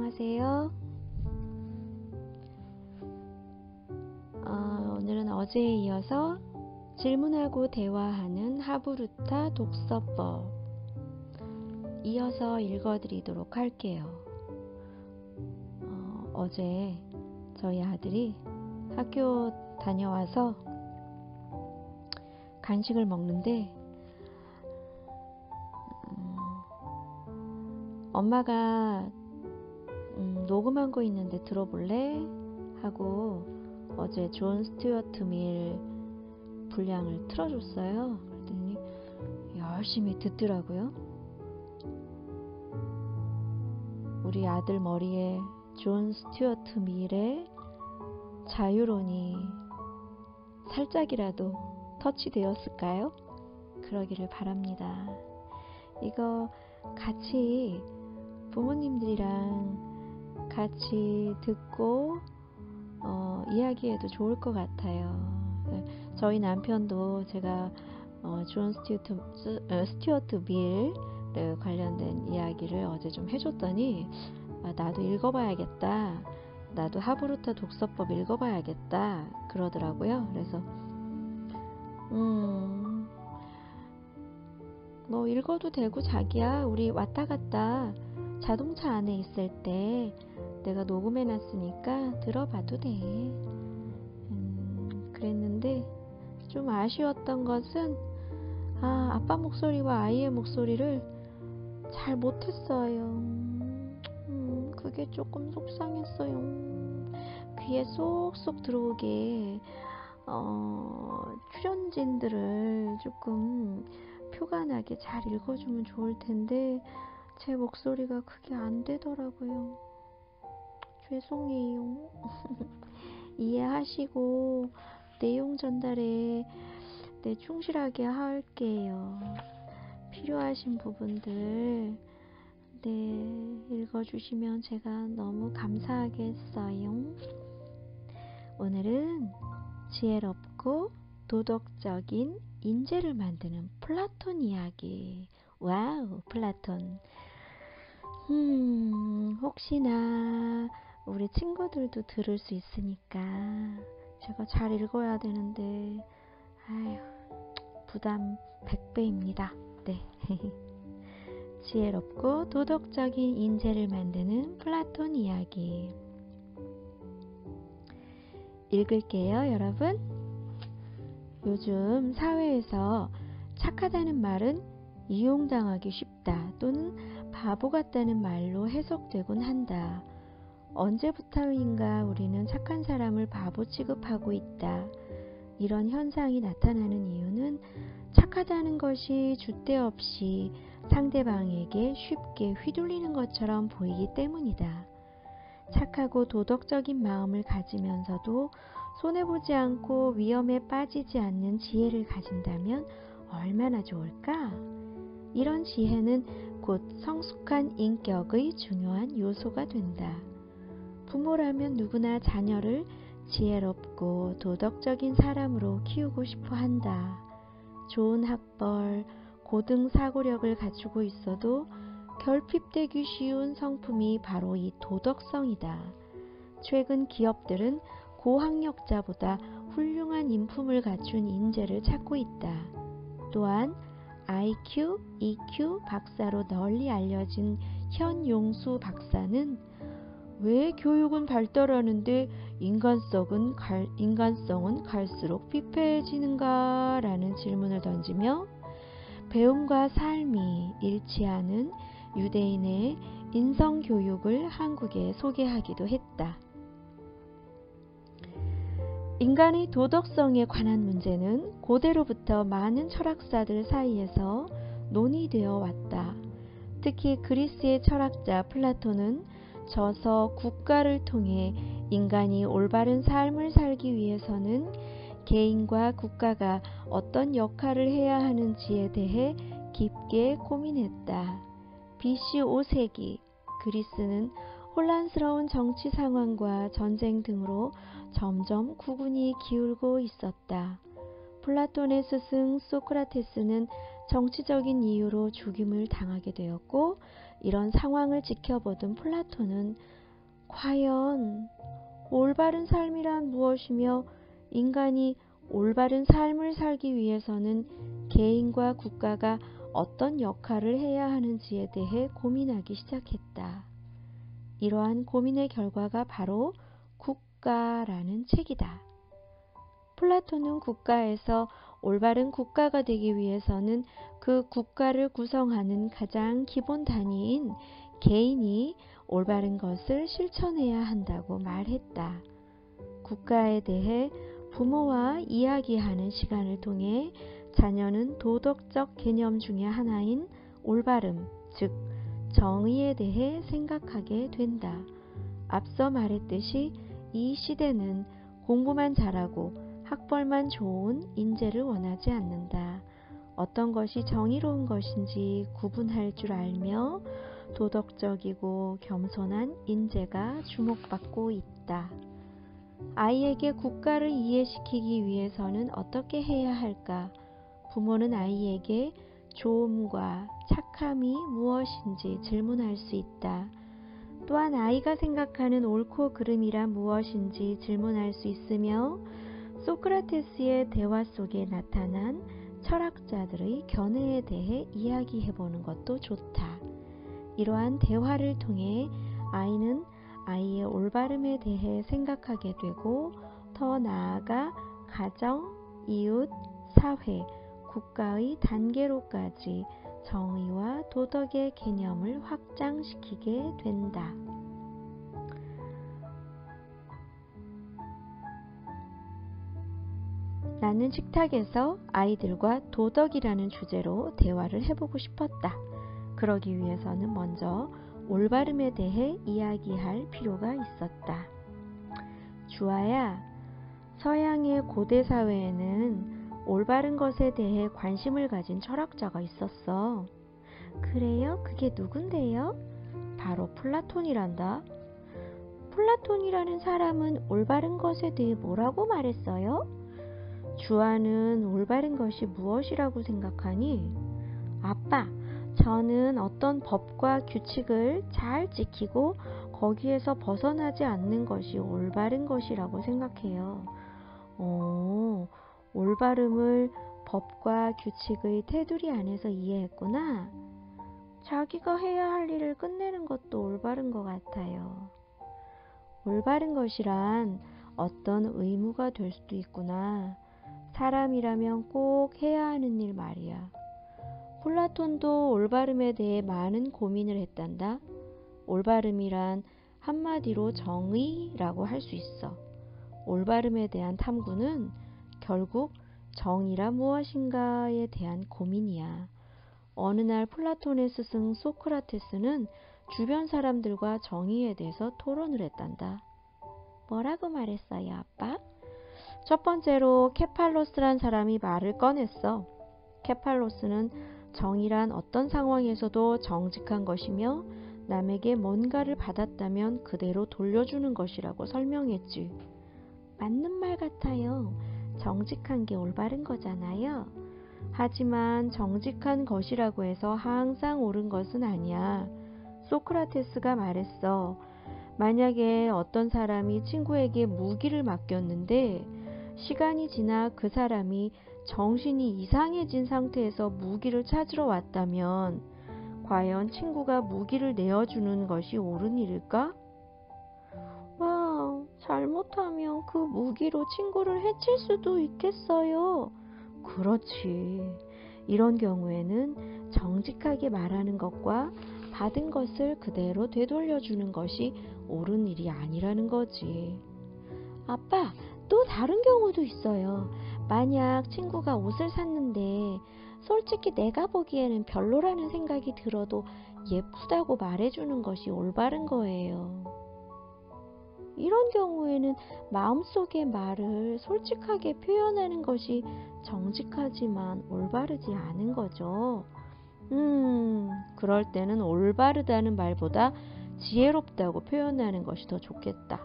안녕하세요. 오늘은 어제에 이어서 질문하고 대화하는 하브루타 독서법 이어서 읽어드리도록 할게요. 어제 저희 아들이 학교 다녀와서 간식을 먹는데 엄마가 녹음한 거 있는데 들어볼래? 하고 어제 존 스튜어트 밀 분량을 틀어줬어요. 그랬더니 열심히 듣더라고요. 우리 아들 머리에 존 스튜어트 밀의 자유론이 살짝이라도 터치되었을까요? 그러기를 바랍니다. 이거 같이 부모님들이랑 같이 듣고 이야기해도 좋을 것 같아요. 저희 남편도 제가 존 스튜어트 밀 관련된 이야기를 어제 좀 해줬더니 나도 읽어봐야겠다. 나도 하브루타 독서법 읽어봐야겠다. 그러더라고요. 그래서 너 읽어도 되고 자기야. 우리 왔다 갔다 자동차 안에 있을 때 내가 녹음해놨으니까 들어봐도 돼. 그랬는데 좀 아쉬웠던 것은 아빠 목소리와 아이의 목소리를 잘 못했어요. 그게 조금 속상했어요. 귀에 쏙쏙 들어오게 출연진들을 조금 표가 나게 잘 읽어주면 좋을 텐데 제 목소리가 그게 안 되더라고요. 죄송해요. 이해하시고 내용 전달에 충실하게 할게요. 필요하신 부분들 읽어주시면 제가 너무 감사하겠어요. 오늘은 지혜롭고 도덕적인 인재를 만드는 플라톤 이야기. 와우, 플라톤. 혹시나 우리 친구들도 들을 수 있으니까 제가 잘 읽어야 되는데 부담 100배입니다. 네. 지혜롭고 도덕적인 인재를 만드는 플라톤 이야기 읽을게요. 여러분, 요즘 사회에서 착하다는 말은 이용당하기 쉽다 또는 바보 같다는 말로 해석되곤 한다. 언제부터인가 우리는 착한 사람을 바보 취급하고 있다. 이런 현상이 나타나는 이유는 착하다는 것이 줏대 없이 상대방에게 쉽게 휘둘리는 것처럼 보이기 때문이다. 착하고 도덕적인 마음을 가지면서도 손해보지 않고 위험에 빠지지 않는 지혜를 가진다면 얼마나 좋을까? 이런 지혜는 곧 성숙한 인격의 중요한 요소가 된다. 부모라면 누구나 자녀를 지혜롭고 도덕적인 사람으로 키우고 싶어 한다. 좋은 학벌, 고등 사고력을 갖추고 있어도 결핍되기 쉬운 성품이 바로 이 도덕성이다. 최근 기업들은 고학력자보다 훌륭한 인품을 갖춘 인재를 찾고 있다. 또한 IQ, EQ 박사로 널리 알려진 현용수 박사는 왜 교육은 발달하는데 인간성은 갈수록 피폐해지는가? 라는 질문을 던지며 배움과 삶이 일치하는 유대인의 인성교육을 한국에 소개하기도 했다. 인간의 도덕성에 관한 문제는 고대로부터 많은 철학자들 사이에서 논의되어 왔다. 특히 그리스의 철학자 플라톤은 저서 국가를 통해 인간이 올바른 삶을 살기 위해서는 개인과 국가가 어떤 역할을 해야 하는지에 대해 깊게 고민했다. BC 5세기 그리스는 혼란스러운 정치 상황과 전쟁 등으로 점점 국운이 기울고 있었다. 플라톤의 스승 소크라테스는 정치적인 이유로 죽임을 당하게 되었고, 이런 상황을 지켜보던 플라톤은 과연 올바른 삶이란 무엇이며 인간이 올바른 삶을 살기 위해서는 개인과 국가가 어떤 역할을 해야 하는지에 대해 고민하기 시작했다. 이러한 고민의 결과가 바로 국가라는 책이다. 플라톤은 국가에서 올바른 국가가 되기 위해서는 그 국가를 구성하는 가장 기본 단위인 개인이 올바른 것을 실천해야 한다고 말했다. 국가에 대해 부모와 이야기하는 시간을 통해 자녀는 도덕적 개념 중의 하나인 올바름, 즉 정의에 대해 생각하게 된다. 앞서 말했듯이 이 시대는 공부만 잘하고 학벌만 좋은 인재를 원하지 않는다. 어떤 것이 정의로운 것인지 구분할 줄 알며 도덕적이고 겸손한 인재가 주목받고 있다. 아이에게 국가를 이해시키기 위해서는 어떻게 해야 할까? 부모는 아이에게 좋음과 착함이 무엇인지 질문할 수 있다. 또한 아이가 생각하는 옳고 그름이란 무엇인지 질문할 수 있으며 소크라테스의 대화 속에 나타난 철학자들의 견해에 대해 이야기해보는 것도 좋다. 이러한 대화를 통해 아이는 아이의 올바름에 대해 생각하게 되고 더 나아가 가정, 이웃, 사회, 국가의 단계로까지 정의와 도덕의 개념을 확장시키게 된다. 나는 식탁에서 아이들과 도덕이라는 주제로 대화를 해보고 싶었다. 그러기 위해서는 먼저 올바름에 대해 이야기할 필요가 있었다. 주아야, 서양의 고대 사회에는 올바른 것에 대해 관심을 가진 철학자가 있었어. 그래요? 그게 누군데요? 바로 플라톤이란다. 플라톤이라는 사람은 올바른 것에 대해 뭐라고 말했어요? 주아는 올바른 것이 무엇이라고 생각하니? 아빠, 저는 어떤 법과 규칙을 잘 지키고 거기에서 벗어나지 않는 것이 올바른 것이라고 생각해요. 올바름을 법과 규칙의 테두리 안에서 이해했구나. 자기가 해야 할 일을 끝내는 것도 올바른 것 같아요. 올바른 것이란 어떤 의무가 될 수도 있구나. 사람이라면 꼭 해야 하는 일 말이야. 플라톤도 올바름에 대해 많은 고민을 했단다. 올바름이란 한마디로 정의라고 할 수 있어. 올바름에 대한 탐구는 결국 정의라 무엇인가에 대한 고민이야. 어느 날 플라톤의 스승 소크라테스는 주변 사람들과 정의에 대해서 토론을 했단다. 뭐라고 말했어요, 아빠? 첫 번째로 케팔로스란 사람이 말을 꺼냈어. 케팔로스는 정의란 어떤 상황에서도 정직한 것이며 남에게 뭔가를 받았다면 그대로 돌려주는 것이라고 설명했지. 맞는 말 같아요. 정직한 게 올바른 거잖아요. 하지만 정직한 것이라고 해서 항상 옳은 것은 아니야. 소크라테스가 말했어. 만약에 어떤 사람이 친구에게 무기를 맡겼는데 시간이 지나 그 사람이 정신이 이상해진 상태에서 무기를 찾으러 왔다면 과연 친구가 무기를 내어주는 것이 옳은 일일까? 와, 잘못하면 그 무기로 친구를 해칠 수도 있겠어요. 그렇지. 이런 경우에는 정직하게 말하는 것과 받은 것을 그대로 되돌려주는 것이 옳은 일이 아니라는 거지. 아빠, 또 다른 경우도 있어요. 만약 친구가 옷을 샀는데 솔직히 내가 보기에는 별로라는 생각이 들어도 예쁘다고 말해주는 것이 올바른 거예요. 이런 경우에는 마음속의 말을 솔직하게 표현하는 것이 정직하지만 올바르지 않은 거죠. 그럴 때는 올바르다는 말보다 지혜롭다고 표현하는 것이 더 좋겠다.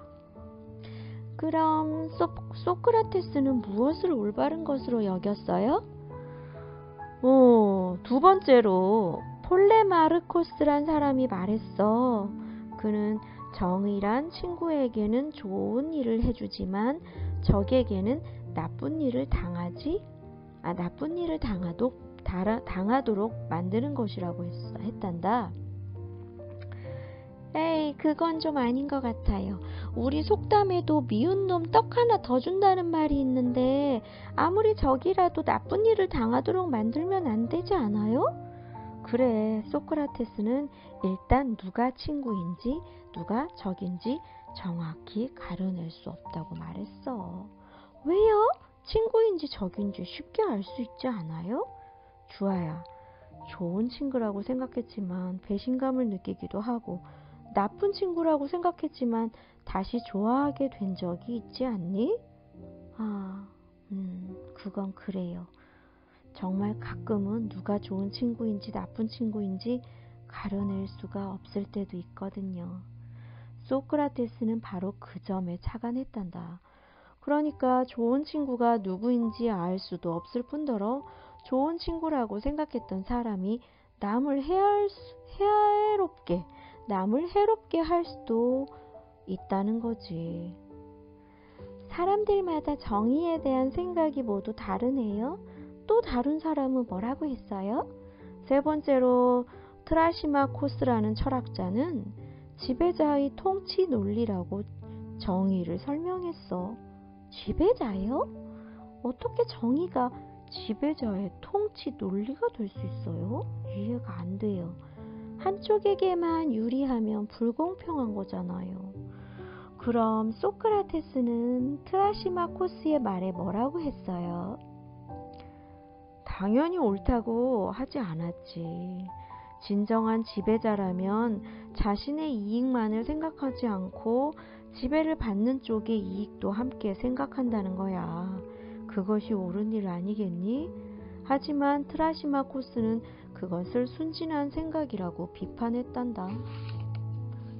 그럼 소크라테스는 무엇을 올바른 것으로 여겼어요? 두 번째로 폴레마르코스란 사람이 말했어. 그는 정의란 친구에게는 좋은 일을 해주지만 적에게는 나쁜 일을 당하도록 만드는 것이라고 했단다. 에이, 그건 좀 아닌 것 같아요. 우리 속담에도 미운 놈 떡 하나 더 준다는 말이 있는데 아무리 적이라도 나쁜 일을 당하도록 만들면 안 되지 않아요? 그래, 소크라테스는 일단 누가 친구인지 누가 적인지 정확히 가려낼 수 없다고 말했어. 왜요? 친구인지 적인지 쉽게 알 수 있지 않아요? 주아야, 좋은 친구라고 생각했지만 배신감을 느끼기도 하고 나쁜 친구라고 생각했지만 다시 좋아하게 된 적이 있지 않니? 그건 그래요. 정말 가끔은 누가 좋은 친구인지 나쁜 친구인지 가려낼 수가 없을 때도 있거든요. 소크라테스는 바로 그 점에 착안했단다. 그러니까 좋은 친구가 누구인지 알 수도 없을 뿐더러 좋은 친구라고 생각했던 사람이 남을 해롭게 할 수도 있다는 거지. 사람들마다 정의에 대한 생각이 모두 다르네요. 또 다른 사람은 뭐라고 했어요? 세 번째로 트라시마코스라는 철학자는 지배자의 통치 논리라고 정의를 설명했어. 지배자요? 어떻게 정의가 지배자의 통치 논리가 될 수 있어요? 이해가 안 돼요. 한쪽에게만 유리하면 불공평한 거잖아요. 그럼 소크라테스는 트라시마코스의 말에 뭐라고 했어요? 당연히 옳다고 하지 않았지. 진정한 지배자라면 자신의 이익만을 생각하지 않고 지배를 받는 쪽의 이익도 함께 생각한다는 거야. 그것이 옳은 일 아니겠니? 하지만 트라시마코스는 그것을 순진한 생각이라고 비판했단다.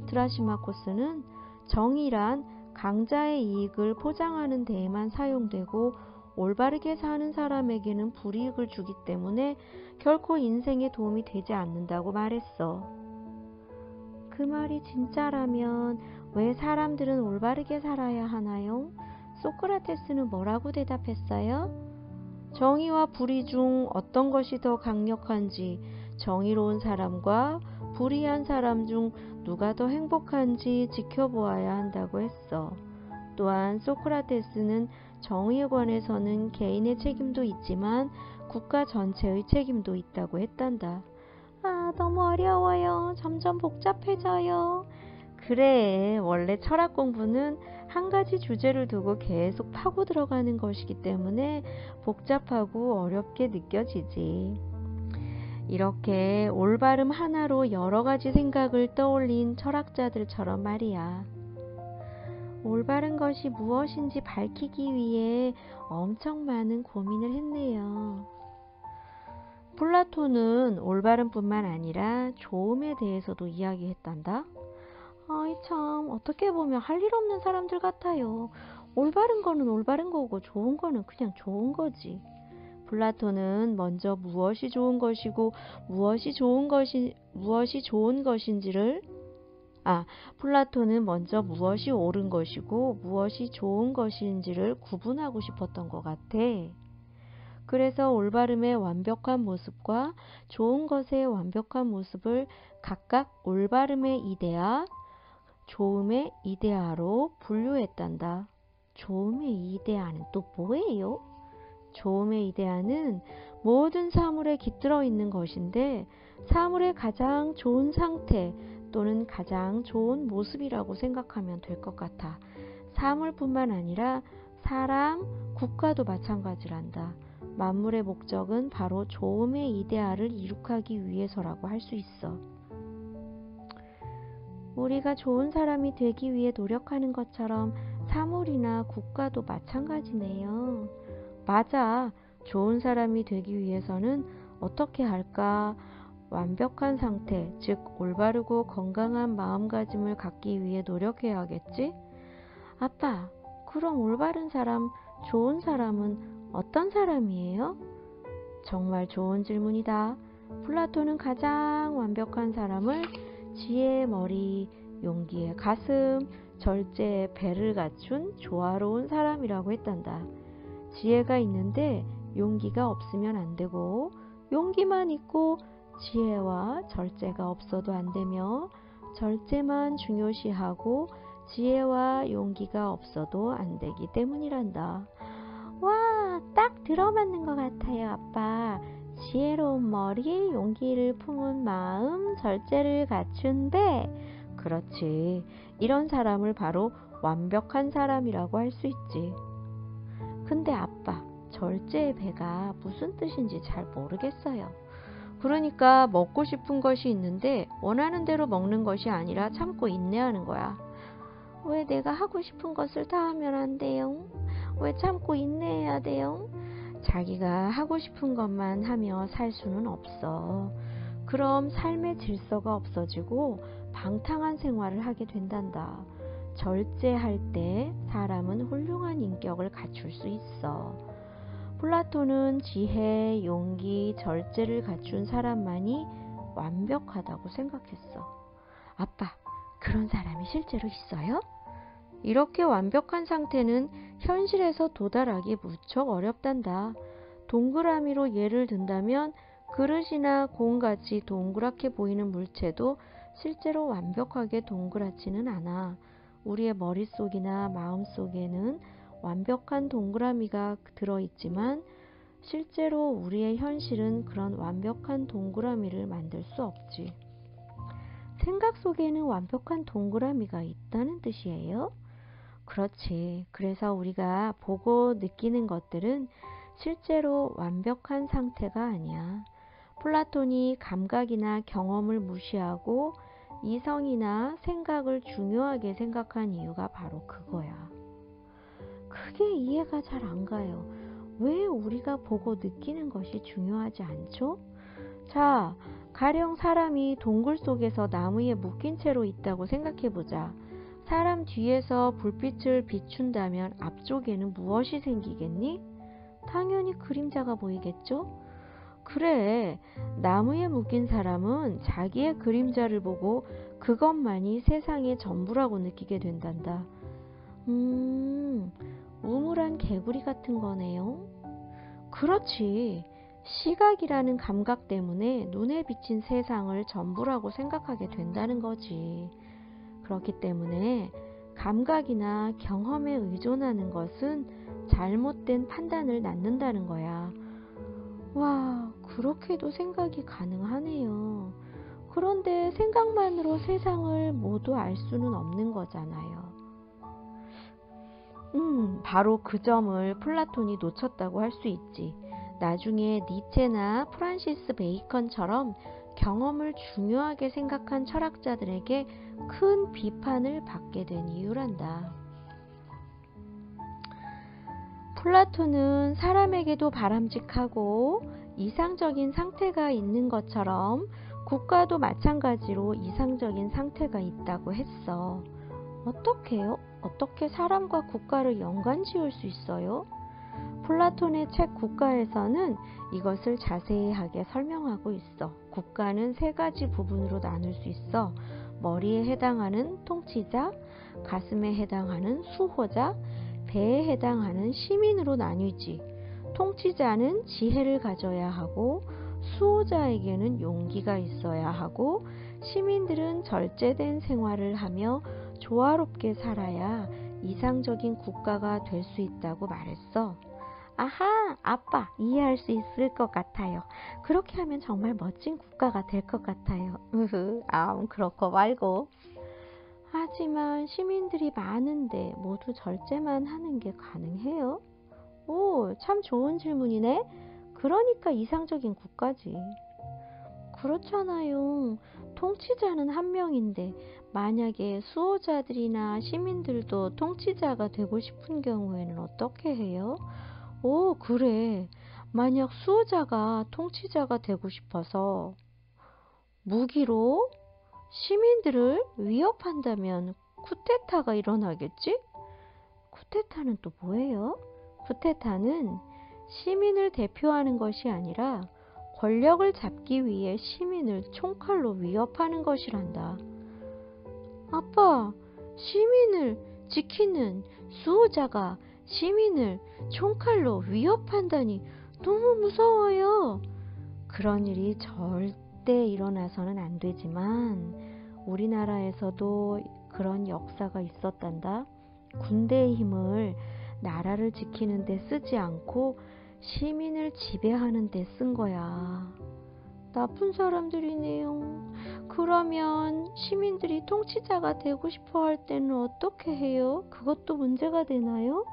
트라시마코스는 정의란 강자의 이익을 포장하는 데에만 사용되고 올바르게 사는 사람에게는 불이익을 주기 때문에 결코 인생에 도움이 되지 않는다고 말했어. 그 말이 진짜라면 왜 사람들은 올바르게 살아야 하나요? 소크라테스는 뭐라고 대답했어요? 정의와 불의 중 어떤 것이 더 강력한지, 정의로운 사람과 불의한 사람 중 누가 더 행복한지 지켜보아야 한다고 했어. 또한 소크라테스는 정의에 관해서는 개인의 책임도 있지만 국가 전체의 책임도 있다고 했단다. 너무 어려워요. 점점 복잡해져요. 그래, 원래 철학 공부는 한 가지 주제를 두고 계속 파고 들어가는 것이기 때문에 복잡하고 어렵게 느껴지지. 이렇게 올바름 하나로 여러 가지 생각을 떠올린 철학자들처럼 말이야. 올바른 것이 무엇인지 밝히기 위해 엄청 많은 고민을 했네요. 플라톤은 올바름뿐만 아니라 좋음에 대해서도 이야기했단다. 참, 어떻게 보면 할 일 없는 사람들 같아요. 올바른 거는 올바른 거고 좋은 거는 그냥 좋은 거지. 플라톤은 먼저 무엇이 좋은 것이고 플라톤은 먼저 무엇이 옳은 것이고 무엇이 좋은 것인지를 구분하고 싶었던 것 같아. 그래서 올바름의 완벽한 모습과 좋은 것의 완벽한 모습을 각각 올바름의 이데아, 좋음의 이데아로 분류했단다. 좋음의 이데아는 또 뭐예요? 좋음의 이데아는 모든 사물에 깃들어 있는 것인데 사물의 가장 좋은 상태 또는 가장 좋은 모습이라고 생각하면 될 것 같아. 사물뿐만 아니라 사람, 국가도 마찬가지란다. 만물의 목적은 바로 좋음의 이데아를 이룩하기 위해서라고 할 수 있어. 우리가 좋은 사람이 되기 위해 노력하는 것처럼 사물이나 국가도 마찬가지네요. 맞아. 좋은 사람이 되기 위해서는 어떻게 할까? 완벽한 상태, 즉 올바르고 건강한 마음가짐을 갖기 위해 노력해야겠지? 아빠, 그럼 올바른 사람, 좋은 사람은 어떤 사람이에요? 정말 좋은 질문이다. 플라톤은 가장 완벽한 사람을 지혜의 머리, 용기의 가슴, 절제의 배를 갖춘 조화로운 사람이라고 했단다. 지혜가 있는데 용기가 없으면 안 되고, 용기만 있고 지혜와 절제가 없어도 안 되며, 절제만 중요시하고 지혜와 용기가 없어도 안 되기 때문이란다. 와, 딱 들어맞는 것 같아요, 아빠. 지혜로운 머리, 용기를 품은 마음, 절제를 갖춘 배. 그렇지. 이런 사람을 바로 완벽한 사람이라고 할 수 있지. 근데 아빠, 절제의 배가 무슨 뜻인지 잘 모르겠어요. 그러니까 먹고 싶은 것이 있는데 원하는 대로 먹는 것이 아니라 참고 인내하는 거야. 왜 내가 하고 싶은 것을 다 하면 안 돼요? 왜 참고 인내해야 돼요? 자기가 하고 싶은 것만 하며 살 수는 없어. 그럼 삶의 질서가 없어지고 방탕한 생활을 하게 된단다. 절제할 때 사람은 훌륭한 인격을 갖출 수 있어. 플라톤은 지혜, 용기, 절제를 갖춘 사람만이 완벽하다고 생각했어. 아빠, 그런 사람이 실제로 있어요? 이렇게 완벽한 상태는 현실에서 도달하기 무척 어렵단다. 동그라미로 예를 든다면 그릇이나 공같이 동그랗게 보이는 물체도 실제로 완벽하게 동그랗지는 않아. 우리의 머릿속이나 마음속에는 완벽한 동그라미가 들어있지만 실제로 우리의 현실은 그런 완벽한 동그라미를 만들 수 없지. 생각 속에는 완벽한 동그라미가 있다는 뜻이에요? 그렇지. 그래서 우리가 보고 느끼는 것들은 실제로 완벽한 상태가 아니야. 플라톤이 감각이나 경험을 무시하고 이성이나 생각을 중요하게 생각한 이유가 바로 그거야. 그게 이해가 잘 안 가요. 왜 우리가 보고 느끼는 것이 중요하지 않죠? 자, 가령 사람이 동굴 속에서 나무에 묶인 채로 있다고 생각해보자. 사람 뒤에서 불빛을 비춘다면 앞쪽에는 무엇이 생기겠니? 당연히 그림자가 보이겠죠? 그래, 나무에 묶인 사람은 자기의 그림자를 보고 그것만이 세상의 전부라고 느끼게 된단다. 우물한 개구리 같은 거네요. 그렇지. 시각이라는 감각 때문에 눈에 비친 세상을 전부라고 생각하게 된다는 거지. 그렇기 때문에 감각이나 경험에 의존하는 것은 잘못된 판단을 낳는다는 거야. 와, 그렇게도 생각이 가능하네요. 그런데 생각만으로 세상을 모두 알 수는 없는 거잖아요. 바로 그 점을 플라톤이 놓쳤다고 할 수 있지. 나중에 니체나 프란시스 베이컨처럼 경험을 중요하게 생각한 철학자들에게 큰 비판을 받게 된 이유란다. 플라톤은 사람에게도 바람직하고 이상적인 상태가 있는 것처럼 국가도 마찬가지로 이상적인 상태가 있다고 했어. 어떻게요? 어떻게 사람과 국가를 연관 지을 수 있어요? 플라톤의 책 국가에서는 이것을 자세하게 설명하고 있어. 국가는 세 가지 부분으로 나눌 수 있어. 머리에 해당하는 통치자, 가슴에 해당하는 수호자, 배에 해당하는 시민으로 나뉘지. 통치자는 지혜를 가져야 하고 수호자에게는 용기가 있어야 하고 시민들은 절제된 생활을 하며 조화롭게 살아야 이상적인 국가가 될 수 있다고 말했어. 아하, 아빠, 이해할 수 있을 것 같아요. 그렇게 하면 정말 멋진 국가가 될 것 같아요. 그렇고 말고. 하지만 시민들이 많은데 모두 절제만 하는 게 가능해요? 오, 참 좋은 질문이네. 그러니까 이상적인 국가지. 그렇잖아요. 통치자는 한 명인데 만약에 수호자들이나 시민들도 통치자가 되고 싶은 경우에는 어떻게 해요? 오, 그래. 만약 수호자가 통치자가 되고 싶어서 무기로 시민들을 위협한다면 쿠데타가 일어나겠지? 쿠데타는 또 뭐예요? 쿠데타는 시민을 대표하는 것이 아니라 권력을 잡기 위해 시민을 총칼로 위협하는 것이란다. 아빠, 시민을 지키는 수호자가 시민을 총칼로 위협한다니 너무 무서워요. 그런 일이 절대 일어나서는 안 되지만 우리나라에서도 그런 역사가 있었단다. 군대의 힘을 나라를 지키는 데 쓰지 않고 시민을 지배하는 데 쓴 거야. 나쁜 사람들이네요. 그러면 시민들이 통치자가 되고 싶어 할 때는 어떻게 해요? 그것도 문제가 되나요?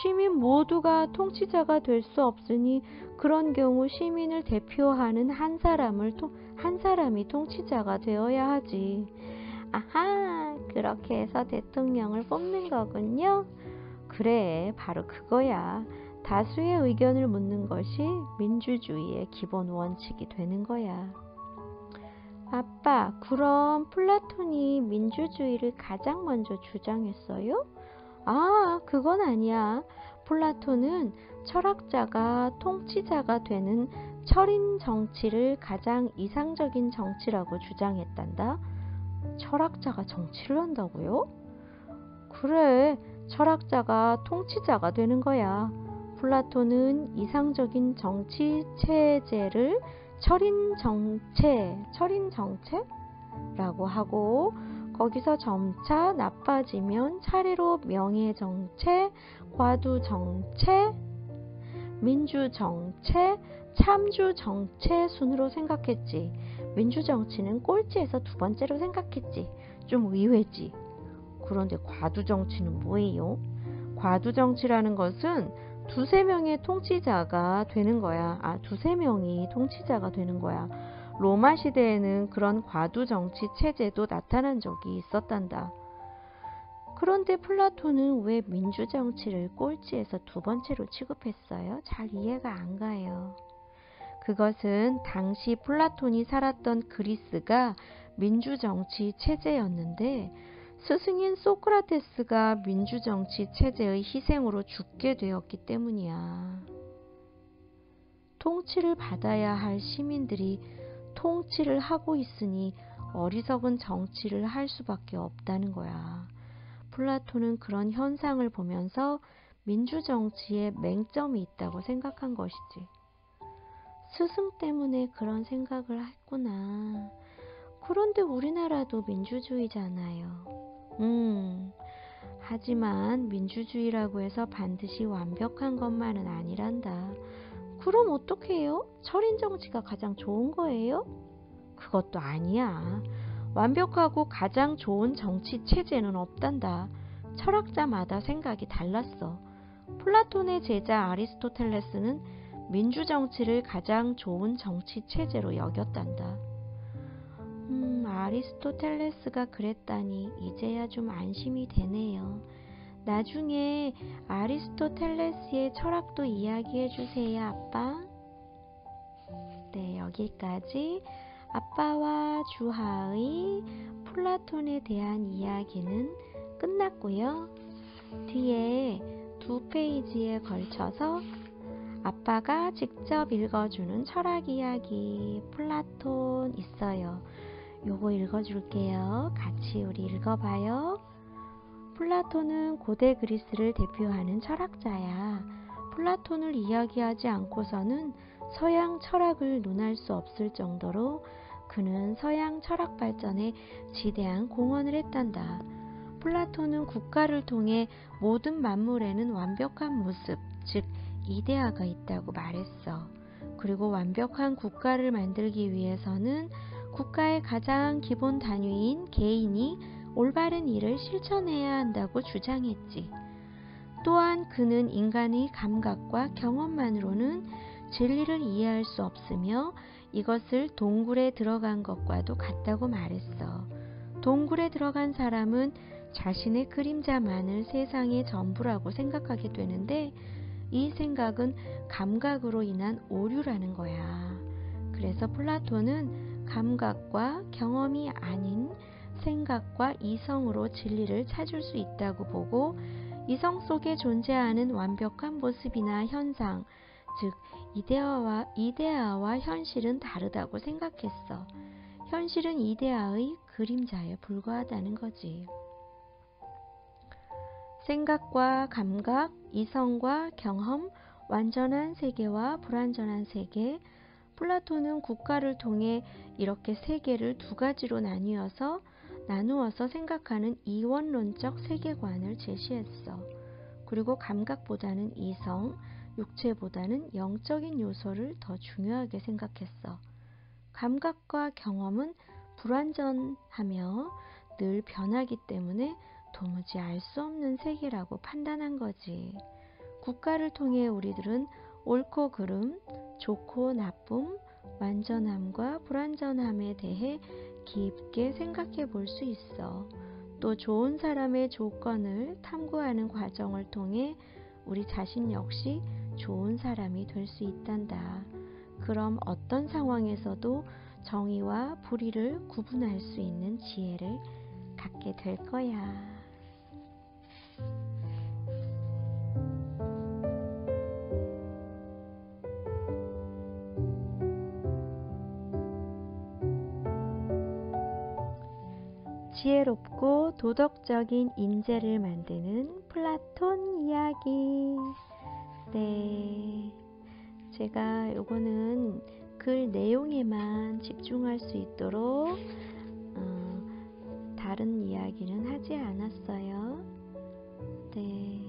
시민 모두가 통치자가 될 수 없으니 그런 경우 시민을 대표하는 한 사람이 통치자가 되어야 하지. 아하, 그렇게 해서 대통령을 뽑는 거군요. 그래, 바로 그거야. 다수의 의견을 묻는 것이 민주주의의 기본 원칙이 되는 거야. 아빠, 그럼 플라톤이 민주주의를 가장 먼저 주장했어요? 아, 그건 아니야. 플라톤은 철학자가 통치자가 되는 철인 정치를 가장 이상적인 정치라고 주장했단다. 철학자가 정치를 한다고요? 그래, 철학자가 통치자가 되는 거야. 플라톤은 이상적인 정치 체제를 철인 정체라고 하고 거기서 점차 나빠지면 차례로 명예 정체, 과두 정체, 민주 정체, 참주 정체 순으로 생각했지. 민주 정치는 꼴찌에서 두 번째로 생각했지. 좀 의외지. 그런데 과두 정치는 뭐예요? 과두 정치라는 것은 두세 명의 통치자가 되는 거야. 두세 명이 통치자가 되는 거야. 로마 시대에는 그런 과두 정치 체제도 나타난 적이 있었단다. 그런데 플라톤은 왜 민주 정치를 꼴찌에서 두 번째로 취급했어요? 잘 이해가 안 가요. 그것은 당시 플라톤이 살았던 그리스가 민주 정치 체제였는데 스승인 소크라테스가 민주정치 체제의 희생으로 죽게 되었기 때문이야. 통치를 받아야 할 시민들이 통치를 하고 있으니 어리석은 정치를 할 수밖에 없다는 거야. 플라톤은 그런 현상을 보면서 민주정치에 맹점이 있다고 생각한 것이지. 스승 때문에 그런 생각을 했구나. 그런데 우리나라도 민주주의잖아요. 하지만 민주주의라고 해서 반드시 완벽한 것만은 아니란다. 그럼 어떻게 해요? 철인 정치가 가장 좋은 거예요? 그것도 아니야. 완벽하고 가장 좋은 정치 체제는 없단다. 철학자마다 생각이 달랐어. 플라톤의 제자 아리스토텔레스는 민주 정치를 가장 좋은 정치 체제로 여겼단다. 아리스토텔레스가 그랬다니 이제야 좀 안심이 되네요. 나중에 아리스토텔레스의 철학도 이야기해 주세요, 아빠. 네, 여기까지 아빠와 주하의 플라톤에 대한 이야기는 끝났고요. 뒤에 2페이지에 걸쳐서 아빠가 직접 읽어주는 철학 이야기 플라톤 있어요. 요거 읽어줄게요. 같이 우리 읽어봐요. 플라톤은 고대 그리스를 대표하는 철학자야. 플라톤을 이야기하지 않고서는 서양 철학을 논할 수 없을 정도로 그는 서양 철학 발전에 지대한 공헌을 했단다. 플라톤은 국가를 통해 모든 만물에는 완벽한 모습, 즉 이데아가 있다고 말했어. 그리고 완벽한 국가를 만들기 위해서는 국가의 가장 기본 단위인 개인이 올바른 일을 실천해야 한다고 주장했지. 또한 그는 인간의 감각과 경험만으로는 진리를 이해할 수 없으며 이것을 동굴에 들어간 것과도 같다고 말했어. 동굴에 들어간 사람은 자신의 그림자만을 세상의 전부라고 생각하게 되는데 이 생각은 감각으로 인한 오류라는 거야. 그래서 플라톤은 감각과 경험이 아닌 생각과 이성으로 진리를 찾을 수 있다고 보고 이성 속에 존재하는 완벽한 모습이나 현상, 즉 이데아와 현실은 다르다고 생각했어. 현실은 이데아의 그림자에 불과하다는 거지. 생각과 감각, 이성과 경험, 완전한 세계와 불완전한 세계. 플라톤은 국가를 통해 이렇게 세계를 두 가지로 나누어서 생각하는 이원론적 세계관을 제시했어. 그리고 감각보다는 이성, 육체보다는 영적인 요소를 더 중요하게 생각했어. 감각과 경험은 불완전하며 늘 변하기 때문에 도무지 알 수 없는 세계라고 판단한 거지. 국가를 통해 우리들은 옳고 그름, 좋고 나쁨, 완전함과 불완전함에 대해 깊게 생각해 볼 수 있어. 또 좋은 사람의 조건을 탐구하는 과정을 통해 우리 자신 역시 좋은 사람이 될 수 있단다. 그럼 어떤 상황에서도 정의와 불의를 구분할 수 있는 지혜를 갖게 될 거야. 지혜롭고 도덕적인 인재를 만드는 플라톤 이야기. 네, 제가 요거는 글 내용에만 집중할 수 있도록 다른 이야기는 하지 않았어요. 네,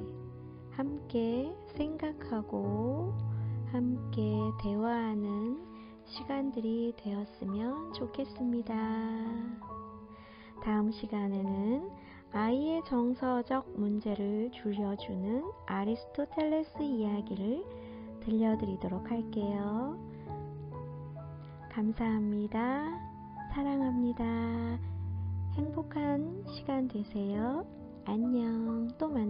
함께 생각하고 함께 대화하는 시간들이 되었으면 좋겠습니다. 다음 시간에는 아이의 정서적 문제를 줄여주는 아리스토텔레스 이야기를 들려드리도록 할게요. 감사합니다. 사랑합니다. 행복한 시간 되세요. 안녕. 또 만나요.